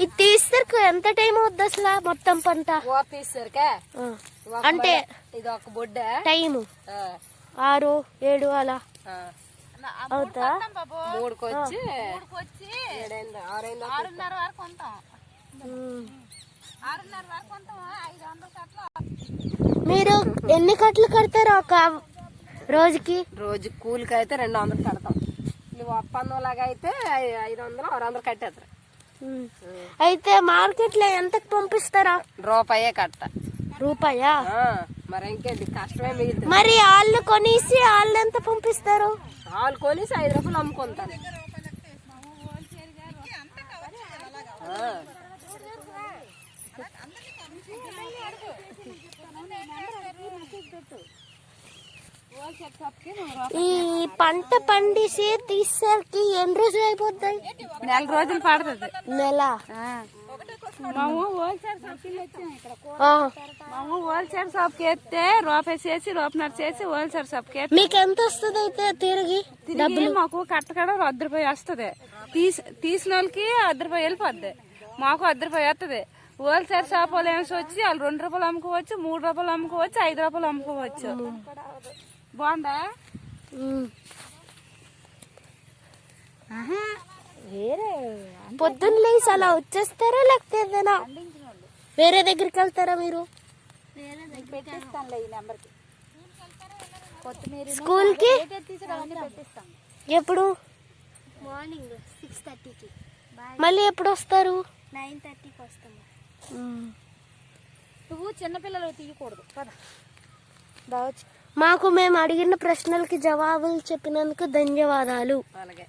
ఇది తీస్తారు ఎంత టైం అవుద్ది అసలు మొత్తం పంట తీస్తారుకే అంటే ఇది ఒక బొడ్డ టైము 6, 7 అలా అవుతా 3కి వచ్చి 6:30 వరకు ఉంటాం. 6:30 వరకు ఉంటాం. 500 కట్టలు. మీరు ఎన్ని కట్టలు కడతారు ఒక రోజుకి? రోజు కూలికి అయితే 200 కడతాం. ఒప్పందంలాగా అయితే 500, 600 కట్టేస్తారు. అయితే మార్కెట్ లో ఎంతకు పంపిస్తారా? రూపాయే కట్ట. రూపాయా? మరి ఇంకేంటి కష్టమే మిగులుతుంది. మరి వాళ్ళు కొనేసి వాళ్ళు ఎంత పంపిస్తారు? వాళ్ళు కొనేసి 5 రూపాయలు అమ్ముకుంటారు. ఈ పంట పండిసి తీసేసరికి ఎన్ని రోజులు అయిపోతాయి? 4 రోజులు పడుతుంది. నెల. హోల్సేల్ షాప్ కి ఎత్తే రూపాయి చేసి రూపాయన్నర చేసి హోల్సేల్ షాప్ కి మీకు ఎంత వస్తుంది అయితే తిరిగి? మాకు కట్టకడ 100 రూపాయలు వస్తుంది. తీసిన వాళ్ళకి 100 రూపాయలు వెళ్ళిపోద్ది. మాకు 100 రూపాయలు వస్తుంది. హోల్సేల్ షాప్ వాళ్ళు ఏమో వచ్చి వాళ్ళు 2 రూపాయలు అమ్ముకోవచ్చు, 3 రూపాయలు అమ్ముకోవచ్చు, 5 రూపాయలు అమ్ముకోవచ్చు. బాగుందా? పొద్దున్న లేసి అలా వచ్చేస్తారా లేకపోతే ఏదైనా వేరే దగ్గరికి వెళ్తారా మీరు? స్కూల్ కి ఎప్పుడు? మార్నింగ్ 6:30కి. మళ్ళీ ఎప్పుడు వస్తారు? 9:30కి వస్తాం. నువ్వు చిన్నపిల్లలు తీయకూడదు కదా. మాకు మేము అడిగిన ప్రశ్నలకి జవాబులు చెప్పినందుకు ధన్యవాదాలు. అలాగే.